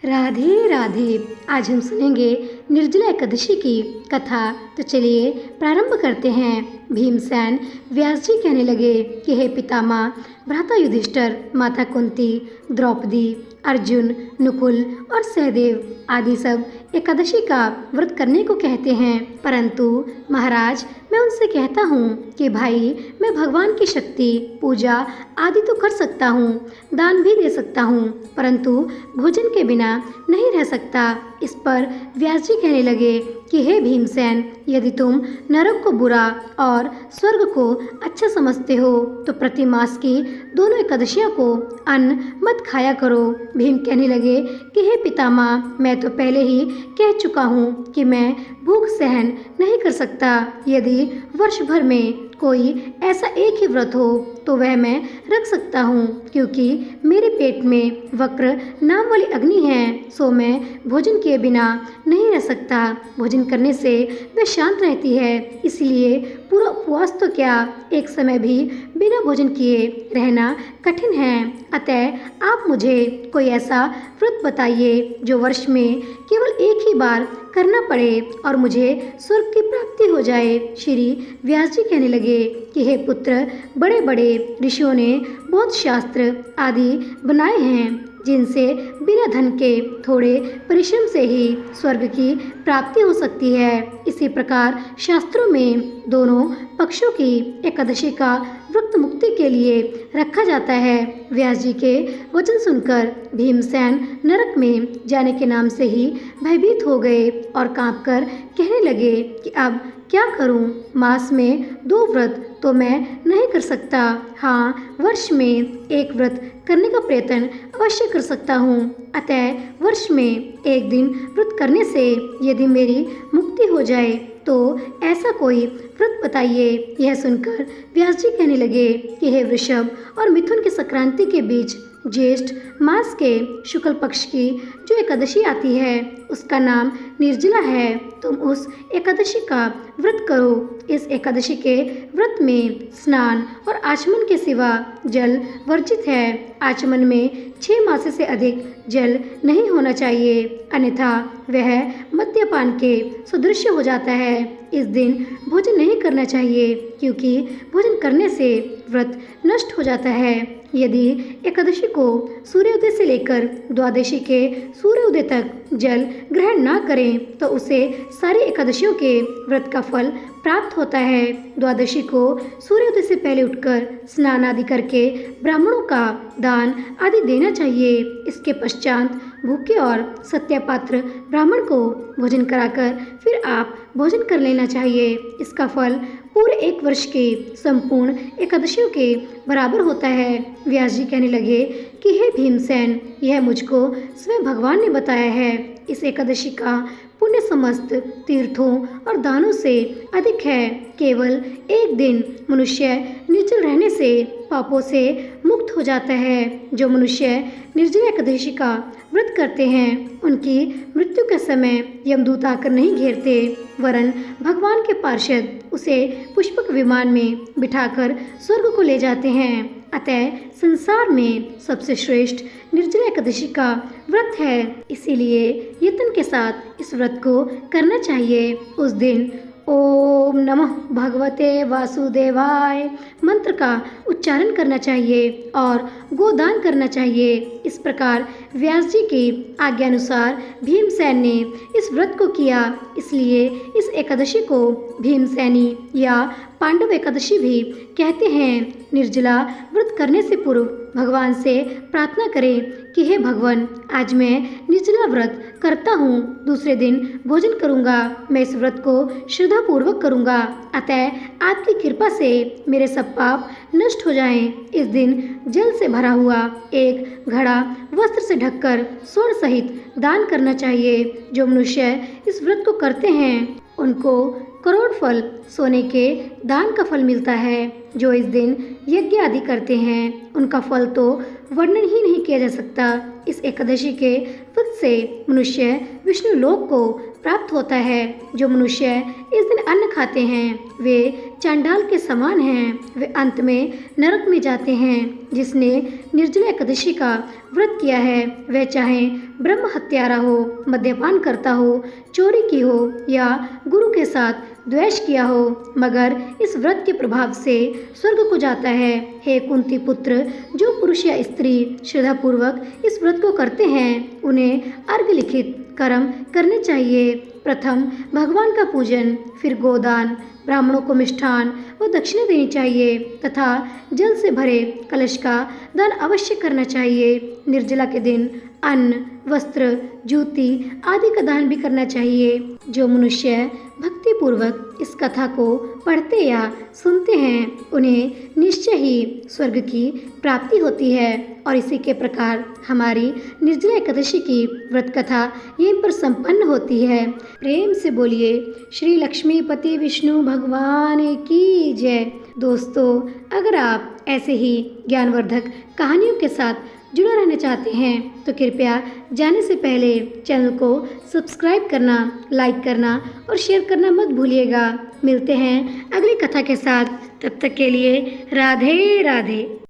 राधे राधे। आज हम सुनेंगे निर्जला एकादशी की कथा। तो चलिए प्रारंभ करते हैं। भीमसेन व्यास जी कहने लगे कि हे पितामह, भ्राता युधिष्ठिर, माता कुंती, द्रौपदी, अर्जुन, नकुल और सहदेव आदि सब एकादशी का व्रत करने को कहते हैं, परंतु महाराज मैं उनसे कहता हूँ कि भाई मैं भगवान की शक्ति, पूजा आदि तो कर सकता हूँ, दान भी दे सकता हूँ, परंतु भोजन के बिना नहीं रह सकता। इस पर व्यास जी कहने लगे कि हे भीमसेन, यदि तुम नरक को बुरा और स्वर्ग को अच्छा समझते हो तो प्रति मास की दोनों एकादशियों को अन्न मत खाया करो। भीम कहने लगे कि हे पितामह, मैं तो पहले ही कह चुका हूँ कि मैं भूख सहन नहीं कर सकता। यदि वर्ष भर में कोई ऐसा एक ही व्रत हो तो वह मैं रख सकता हूँ, क्योंकि मेरे पेट में वक्र नाम वाली अग्नि है, सो मैं भोजन किए बिना नहीं रह सकता। भोजन करने से वह शांत रहती है, इसलिए पूरा उपवास तो क्या, एक समय भी बिना भोजन किए रहना कठिन है। अतः आप मुझे कोई ऐसा व्रत बताइए जो वर्ष में केवल एक ही बार करना पड़े और मुझे स्वर्ग की प्राप्ति हो जाए। श्री व्यास जी कहने लगे कि हे पुत्र, बड़े बड़े ऋषियों ने बहुत शास्त्र आदि बनाए हैं जिनसे बिना धन के थोड़े परिश्रम से ही स्वर्ग की प्राप्ति हो सकती है। इसी प्रकार शास्त्रों में दोनों पक्षों की एकादशी का व्रत मुक्ति के लिए रखा जाता है। व्यास जी के वचन सुनकर भीमसेन नरक में जाने के नाम से ही भयभीत हो गए और कांपकर कहने लगे कि अब क्या करूं? मास में 2 व्रत तो मैं नहीं कर सकता। हाँ, वर्ष में एक व्रत करने का प्रयत्न अवश्य कर सकता हूँ। अतः वर्ष में एक दिन व्रत करने से यदि मेरी मुक्ति हो जाए तो ऐसा कोई व्रत बताइए। यह सुनकर व्यास जी कहने लगे कि हे वृषभ और मिथुन की संक्रांति के बीच ज्येष्ठ मास के शुक्ल पक्ष की जो एकादशी आती है उसका नाम निर्जला है। तुम उस एकादशी का व्रत करो। इस एकादशी के व्रत में स्नान और आचमन के सिवा जल वर्जित है। आचमन में 6 मास से अधिक जल नहीं होना चाहिए, अन्यथा वह मद्यपान के सदृश हो जाता है। इस दिन भोजन नहीं करना चाहिए, क्योंकि भोजन करने से व्रत नष्ट हो जाता है। यदि एकादशी को सूर्योदय से लेकर द्वादशी के सूर्योदय तक जल ग्रहण न करें तो उसे सारी एकादशियों के व्रत का फल प्राप्त होता है। द्वादशी को सूर्योदय से पहले उठकर स्नान आदि करके ब्राह्मणों का दान आदि देना चाहिए। इसके पश्चात भूखे और सत्यापात्र ब्राह्मण को भोजन कराकर फिर आप भोजन कर लेना चाहिए। इसका फल पूरे 1 वर्ष के संपूर्ण एकादशियों के बराबर होता है। व्यास जी कहने लगे कि हे भीमसेन, यह मुझको स्वयं भगवान ने बताया है। इस एकादशी का पुण्य समस्त तीर्थों और दानों से अधिक है। केवल एक दिन मनुष्य निर्जल रहने से पापों से मुक्त हो जाता है। जो मनुष्य निर्जला एकादशी का व्रत करते हैं उनकी मृत्यु के समय यमदूत आकर नहीं घेरते, वरन भगवान के पार्षद उसे पुष्पक विमान में बिठाकर स्वर्ग को ले जाते हैं। अतः संसार में सबसे श्रेष्ठ निर्जला एकादशी का व्रत है, इसीलिए यत्न के साथ इस व्रत को करना चाहिए। उस दिन ओम नमः भगवते वासुदेवाय मंत्र का उच्चारण करना चाहिए और गोदान करना चाहिए। इस प्रकार व्यास जी की आज्ञानुसार भीमसेन ने इस व्रत को किया, इसलिए इस एकादशी को भीमसेनी या पांडव एकादशी भी कहते हैं। निर्जला व्रत करने से पूर्व भगवान से प्रार्थना करें कि हे भगवान, आज मैं निर्जला व्रत करता हूँ, दूसरे दिन भोजन करूँगा, मैं इस व्रत को श्रद्धापूर्वक करूँगा, अतः आपकी कृपा से मेरे सब पाप नष्ट हो जाएं। इस दिन जल से भरा हुआ एक घड़ा वस्त्र से ढककर स्वर्ण सहित दान करना चाहिए। जो मनुष्य इस व्रत को करते हैं उनको करोड़ फल सोने के दान का फल मिलता है। जो इस दिन यज्ञ आदि करते हैं उनका फल तो वर्णन ही नहीं किया जा सकता। इस एकादशी के व्रत से मनुष्य विष्णु लोक को प्राप्त होता है। जो मनुष्य इस दिन अन्न खाते हैं वे चांडाल के समान हैं, वे अंत में नरक में जाते हैं। जिसने निर्जला एकादशी का व्रत किया है वह चाहे ब्रह्म हत्यारा हो, मद्यपान करता हो, चोरी की हो या गुरु के साथ द्वेष किया हो, मगर इस व्रत के प्रभाव से स्वर्ग को जाता है। हे कुंती पुत्र, जो पुरुष या स्त्री श्रद्धापूर्वक इस व्रत को करते हैं उन्हें अर्घ लिखित कर्म करने चाहिए। प्रथम भगवान का पूजन, फिर गोदान, ब्राह्मणों को मिष्ठान व दक्षिणा देनी चाहिए तथा जल से भरे कलश का दान अवश्य करना चाहिए। निर्जला के दिन अन्न, वस्त्र, जूती आदि का दान भी करना चाहिए। जो मनुष्य भक्ति पूर्वक इस कथा को पढ़ते या सुनते हैं उन्हें निश्चय ही स्वर्ग की प्राप्ति होती है। और इसी के प्रकार हमारी निर्जला एकादशी की व्रत कथा यहीं पर संपन्न होती है। प्रेम से बोलिए श्री लक्ष्मीपति विष्णु भगवान की जय। दोस्तों, अगर आप ऐसे ही ज्ञानवर्धक कहानियों के साथ जुड़े रहना चाहते हैं तो कृपया जाने से पहले चैनल को सब्सक्राइब करना, लाइक करना और शेयर करना मत भूलिएगा। मिलते हैं अगली कथा के साथ, तब तक के लिए राधे राधे।